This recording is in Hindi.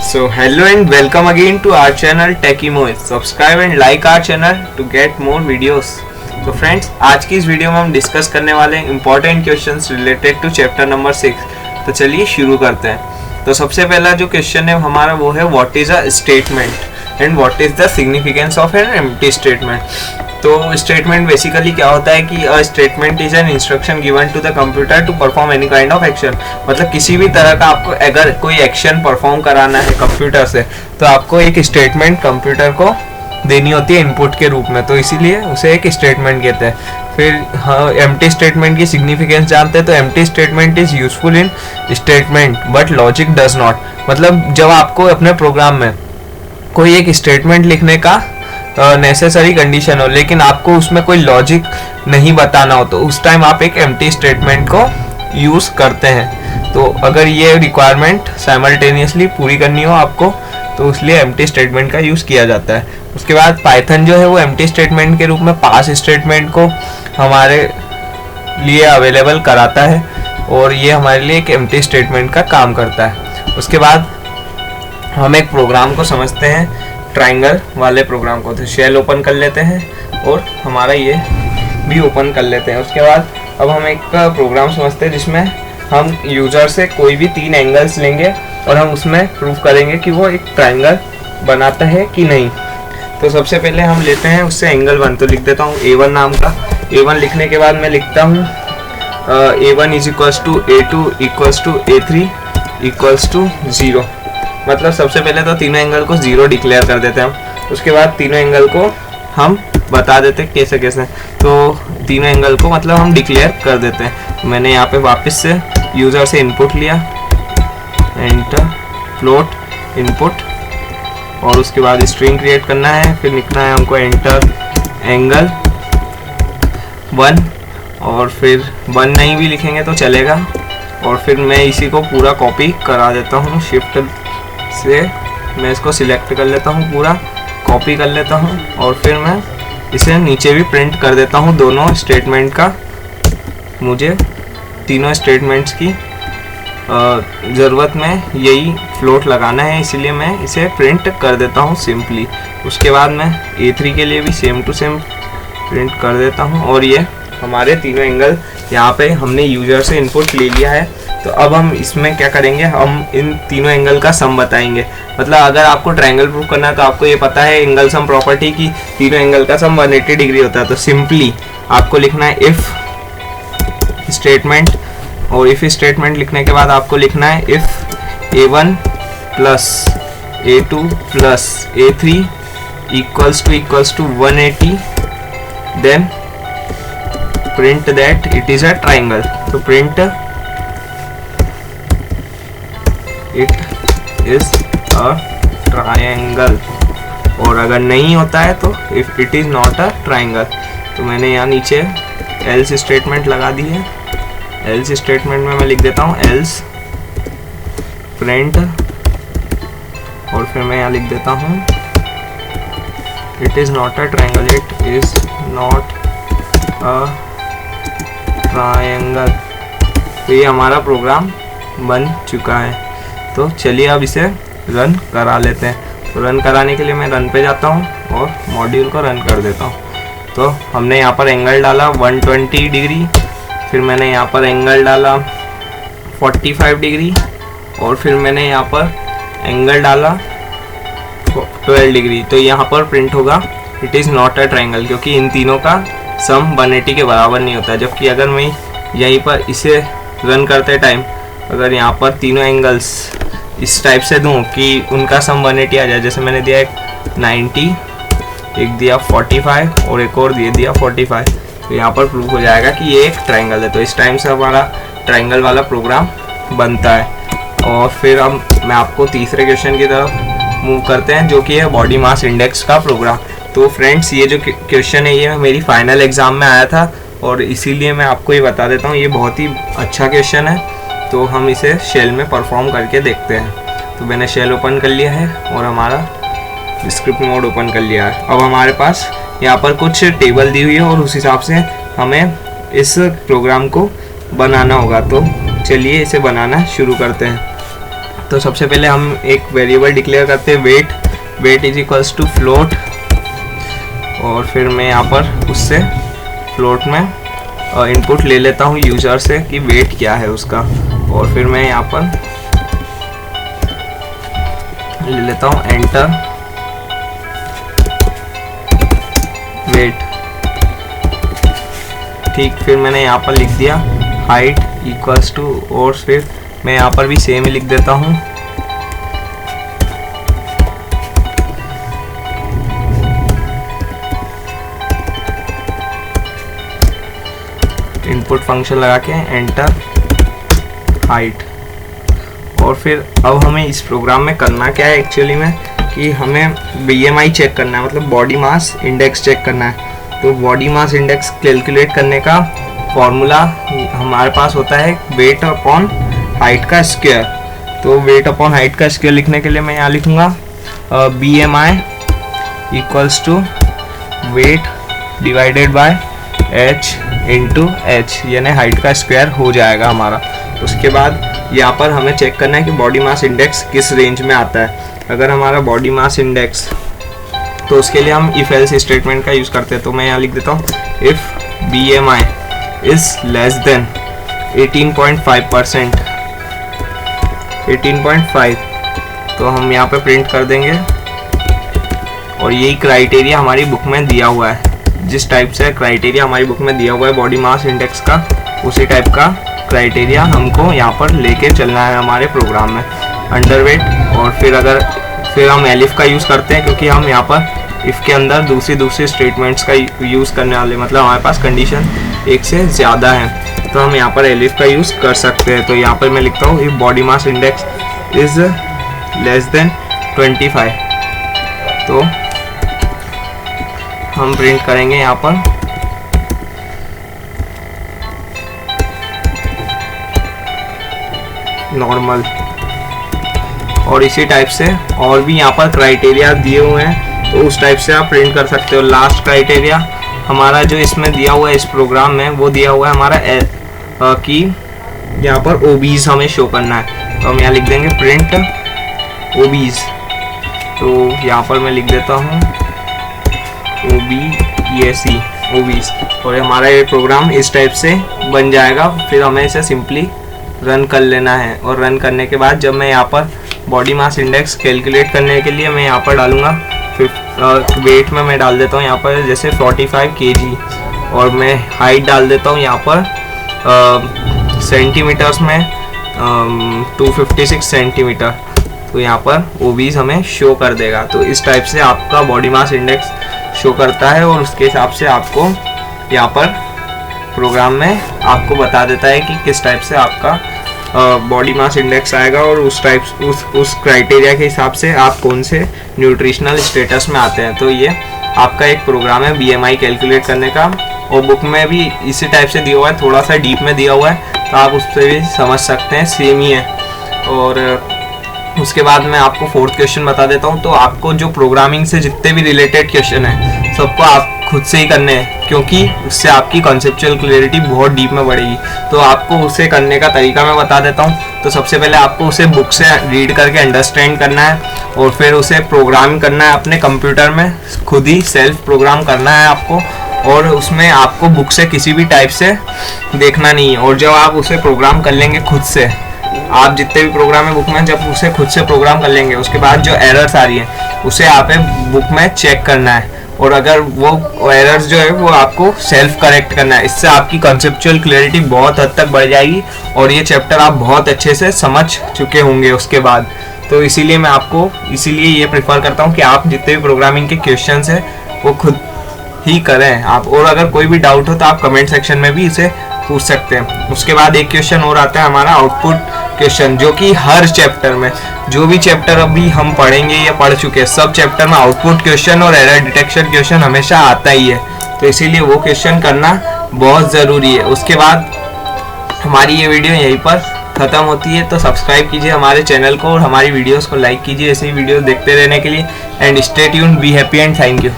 So hello and welcome again to our channel Techie Moe. Subscribe and like our channel to get more videos. तो फ्रेंड्स, आज की इस वीडियो में हम डिस्कस करने वाले हैं important questions related to chapter number 6। तो चलिए शुरू करते हैं। तो सबसे पहला जो क्वेश्चन है हमारा वो है what is a statement and what is the significance of an empty statement. तो स्टेटमेंट बेसिकली क्या होता है कि a statement is an instruction given to the computer to perform any kind of action. मतलब किसी भी तरह का आपको अगर कोई एक्शन परफॉर्म कराना है कंप्यूटर से तो आपको एक स्टेटमेंट कंप्यूटर को देनी होती है इनपुट के रूप में, तो इसीलिए उसे एक स्टेटमेंट कहते हैं। फिर हाँ, एम्प्टी स्टेटमेंट की सिग्निफिकेंस जानते हैं। तो empty statement is useful in statement but logic does not. मतलब जब आपको अपने प्रोग्राम में कोई एक स्टेटमेंट लिखने का नेसेसरी कंडीशन हो लेकिन आपको उसमें कोई लॉजिक नहीं बताना हो तो उस टाइम आप एक एम्प्टी स्टेटमेंट को यूज़ करते हैं। तो अगर ये रिक्वायरमेंट साइमल्टेनियसली पूरी करनी हो आपको तो इसलिए एम्प्टी स्टेटमेंट का यूज़ किया जाता है। उसके बाद पाइथन जो है वो एम्प्टी स्टेटमेंट के रूप में पास स्टेटमेंट को हमारे लिए अवेलेबल कराता है और ये हमारे लिए एक एम्प्टी स्टेटमेंट का काम करता है। उसके बाद हम एक प्रोग्राम को समझते हैं, ट्रायंगल वाले प्रोग्राम को। तो शेल ओपन कर लेते हैं और हमारा ये भी ओपन कर लेते हैं। उसके बाद अब हम एक प्रोग्राम समझते हैं जिसमें हम यूज़र से कोई भी 3 एंगल्स लेंगे और हम उसमें प्रूव करेंगे कि वो एक ट्रायंगल बनाता है कि नहीं। तो सबसे पहले हम लेते हैं उससे एंगल 1। तो लिख देता हूँ A1 नाम का। A1 लिखने के बाद मैं लिखता हूँ A1 is equals to A2 equals to A3 equals to 0। मतलब सबसे पहले तो तीनों एंगल को 0 डिक्लेयर कर देते हैं हम। उसके बाद तीनों एंगल को हम बता देते हैं कैसे कैसे। तो तीनों एंगल को मतलब हम डिक्लेयर कर देते हैं। तो मैंने यहाँ पे वापस से यूज़र से इनपुट लिया, एंटर फ्लोट इनपुट, और उसके बाद स्ट्रिंग क्रिएट करना है। फिर लिखना है हमको एंटर एंगल 1, और फिर 1 नहीं भी लिखेंगे तो चलेगा। और फिर मैं इसी को पूरा कॉपी करा देता हूँ, शिफ्ट से मैं इसको सिलेक्ट कर लेता हूँ, पूरा कॉपी कर लेता हूँ और फिर मैं इसे नीचे भी प्रिंट कर देता हूँ दोनों स्टेटमेंट का। मुझे तीनों स्टेटमेंट्स की ज़रूरत में यही फ्लोट लगाना है, इसीलिए मैं इसे प्रिंट कर देता हूँ सिंपली। उसके बाद मैं A3 के लिए भी सेम टू सेम प्रिंट कर देता हूँ। और ये हमारे तीनों एंगल यहाँ पे हमने यूज़र से इनपुट ले लिया है। तो अब हम इसमें क्या करेंगे, हम इन तीनों एंगल का सम बताएंगे। मतलब अगर आपको ट्रायंगल प्रूव करना है तो आपको ये पता है एंगल सम प्रॉपर्टी की तीनों एंगल का सम 180 डिग्री होता है। तो सिंपली आपको लिखना है इफ़ स्टेटमेंट, और इफ़ स्टेटमेंट लिखने के बाद आपको लिखना है if A1 plus A2 plus A3 equals to 180 then print that it is a triangle. तो print it is a triangle, और अगर नहीं होता है तो if it is not a triangle. तो मैंने यहाँ नीचे एल्स स्टेटमेंट लगा दी है। एल्स स्टेटमेंट में मैं लिख देता हूँ एल्स प्रिंट, और फिर मैं यहाँ लिख देता हूँ it is not a triangle, it is not a triangle. तो ये हमारा प्रोग्राम बन चुका है। तो चलिए अब इसे रन करा लेते हैं। तो रन कराने के लिए मैं रन पे जाता हूँ और मॉड्यूल को रन कर देता हूँ। तो हमने यहाँ पर एंगल डाला 120 डिग्री, फिर मैंने यहाँ पर एंगल डाला 45 डिग्री, और फिर मैंने यहाँ पर एंगल डाला 12 डिग्री। तो यहाँ पर प्रिंट होगा it is not a triangle, क्योंकि इन तीनों का सम 180 के बराबर नहीं होता है। जबकि अगर मैं यहीं पर इसे रन करते टाइम अगर यहाँ पर तीनों एंगल्स इस टाइप से दूं कि उनका सम 180 आ जाए, जैसे मैंने दिया एक 90, एक दिया 45 और एक और दे दिया 45, तो यहाँ पर प्रूव हो जाएगा कि ये एक ट्रायंगल है। तो इस टाइम से हमारा ट्रायंगल वाला प्रोग्राम बनता है। और फिर हम मैं आपको तीसरे क्वेश्चन की तरफ मूव करते हैं जो कि है बॉडी मास इंडेक्स का प्रोग्राम। तो फ्रेंड्स, ये जो क्वेश्चन है ये मेरी फाइनल एग्ज़ाम में आया था और इसीलिए मैं आपको ये बता देता हूँ, ये बहुत ही अच्छा क्वेश्चन है। तो हम इसे शेल में परफॉर्म करके देखते हैं। तो मैंने शेल ओपन कर लिया है और हमारा स्क्रिप्ट मोड ओपन कर लिया है। अब हमारे पास यहाँ पर कुछ टेबल दी हुई है और उस हिसाब से हमें इस प्रोग्राम को बनाना होगा। तो चलिए इसे बनाना शुरू करते हैं। तो सबसे पहले हम एक वेरिएबल डिक्लेयर करते हैं weight is equals to float, और फिर मैं यहाँ पर उससे फ्लोट में इनपुट ले लेता हूँ यूजर से कि वेट क्या है उसका, और फिर मैं यहाँ पर ले लेता हूँ एंटर वेट। ठीक, फिर मैंने यहाँ पर लिख दिया हाइट इक्वल्स टू, और फिर मैं यहाँ पर भी सेम ही लिख देता हूँ इनपुट फंक्शन लगा के एंटर हाइट। और फिर अब हमें इस प्रोग्राम में करना क्या है एक्चुअली में कि हमें BMI चेक करना है, मतलब बॉडी मास इंडेक्स चेक करना है। तो बॉडी मास इंडेक्स कैलकुलेट करने का फॉर्मूला हमारे पास होता है वेट अपॉन हाइट का स्क्वायर। तो वेट अपॉन हाइट का स्क्वायर लिखने के लिए मैं यहाँ लिखूँगा BMI equals to weight divided by h into H, यानी हाइट का स्क्वायर हो जाएगा हमारा। उसके बाद यहाँ पर हमें चेक करना है कि बॉडी मास इंडेक्स किस रेंज में आता है। अगर हमारा बॉडी मास इंडेक्स, तो उसके लिए हम इफ एल्स स्टेटमेंट का यूज़ करते हैं। तो मैं यहाँ लिख देता हूँ if BMI is less than 18.5%, 18.5, तो हम यहाँ पे प्रिंट कर देंगे। और यही क्राइटेरिया हमारी बुक में दिया हुआ है, जिस टाइप से क्राइटेरिया हमारी बुक में दिया हुआ है बॉडी मास इंडेक्स का, उसी टाइप का क्राइटेरिया हमको यहाँ पर लेके चलना है हमारे प्रोग्राम में अंडरवेट। और फिर हम एलिफ का यूज़ करते हैं, क्योंकि हम यहाँ पर इफ़ के अंदर दूसरी स्टेटमेंट्स का यूज़ करने वाले, मतलब हमारे पास कंडीशन एक से ज़्यादा है, तो हम यहाँ पर एलिफ का यूज़ कर सकते हैं। तो यहाँ पर मैं लिखता हूँ if body mass index is less than 25, तो हम प्रिंट करेंगे यहाँ पर नॉर्मल। और इसी टाइप से और भी यहाँ पर क्राइटेरिया दिए हुए हैं, तो उस टाइप से आप प्रिंट कर सकते हो। लास्ट क्राइटेरिया हमारा जो इसमें दिया हुआ है इस प्रोग्राम में, वो दिया हुआ है हमारा कि यहाँ पर OBs हमें शो करना है। तो हम यहाँ लिख देंगे प्रिंट OBs। तो यहाँ पर मैं लिख देता हूँ OBs, और हमारा ये प्रोग्राम इस टाइप से बन जाएगा। फिर हमें इसे सिंपली रन कर लेना है, और रन करने के बाद जब मैं यहाँ पर बॉडी मास इंडेक्स कैलकुलेट करने के लिए मैं यहाँ पर डालूँगा वेट में मैं डाल देता हूँ यहाँ पर जैसे 45 kg, और मैं हाइट डाल देता हूँ यहाँ पर सेंटीमीटर्स में 256 सेंटीमीटर। तो यहाँ पर OBs हमें शो कर देगा। तो इस टाइप से आपका बॉडी मास इंडेक्स शो करता है, और उसके हिसाब से आपको यहाँ पर प्रोग्राम में आपको बता देता है कि किस टाइप से आपका बॉडी मास इंडेक्स आएगा, और उस क्राइटेरिया के हिसाब से आप कौन से न्यूट्रिशनल स्टेटस में आते हैं। तो ये आपका एक प्रोग्राम है BMI कैलकुलेट करने का, और बुक में भी इसी टाइप से दिया हुआ है, थोड़ा सा डीप में दिया हुआ है, तो आप उससे भी समझ सकते हैं, सेम ही है। और उसके बाद मैं आपको फोर्थ क्वेश्चन बता देता हूँ। तो आपको जो प्रोग्रामिंग से जितने भी रिलेटेड क्वेश्चन हैं सबको आप खुद से ही करने हैं, क्योंकि उससे आपकी कॉन्सेप्चुअल क्लैरिटी बहुत डीप में बढ़ेगी। तो आपको उसे करने का तरीका मैं बता देता हूँ। तो सबसे पहले आपको उसे बुक से रीड करके अंडरस्टैंड करना है, और फिर उसे प्रोग्राम करना है अपने कंप्यूटर में, खुद ही सेल्फ प्रोग्राम करना है आपको, और उसमें आपको बुक से किसी भी टाइप से देखना नहीं है। और जब आप उसे प्रोग्राम कर लेंगे खुद से, आप जितने भी प्रोग्राम है बुक में, जब उसे खुद से प्रोग्राम कर लेंगे, उसके बाद जो एरर्स आ रही है उसे आप बुक में चेक करना है, और अगर वो एरर्स जो है वो आपको सेल्फ करेक्ट करना है। इससे आपकी कॉन्सेप्चुअल क्लैरिटी बहुत हद तक बढ़ जाएगी, और ये चैप्टर आप बहुत अच्छे से समझ चुके होंगे उसके बाद। तो इसीलिए मैं आपको ये प्रेफर करता हूँ कि आप जितने भी प्रोग्रामिंग के क्वेश्चंस हैं वो खुद ही करें आप, और अगर कोई भी डाउट हो तो आप कमेंट सेक्शन में भी इसे पूछ सकते हैं। उसके बाद एक क्वेश्चन और आता है हमारा आउटपुट क्वेश्चन, जो कि हर चैप्टर में, जो भी चैप्टर अभी हम पढ़ेंगे या पढ़ चुके हैं, सब चैप्टर में आउटपुट क्वेश्चन और एरर डिटेक्शन क्वेश्चन हमेशा आता ही है। तो इसीलिए वो क्वेश्चन करना बहुत ज़रूरी है। उसके बाद हमारी ये वीडियो यहीं पर ख़त्म होती है। तो सब्सक्राइब कीजिए हमारे चैनल को, और हमारी वीडियोस को लाइक कीजिए ऐसे ही वीडियोस देखते रहने के लिए। And stay tuned, be happy and thank you.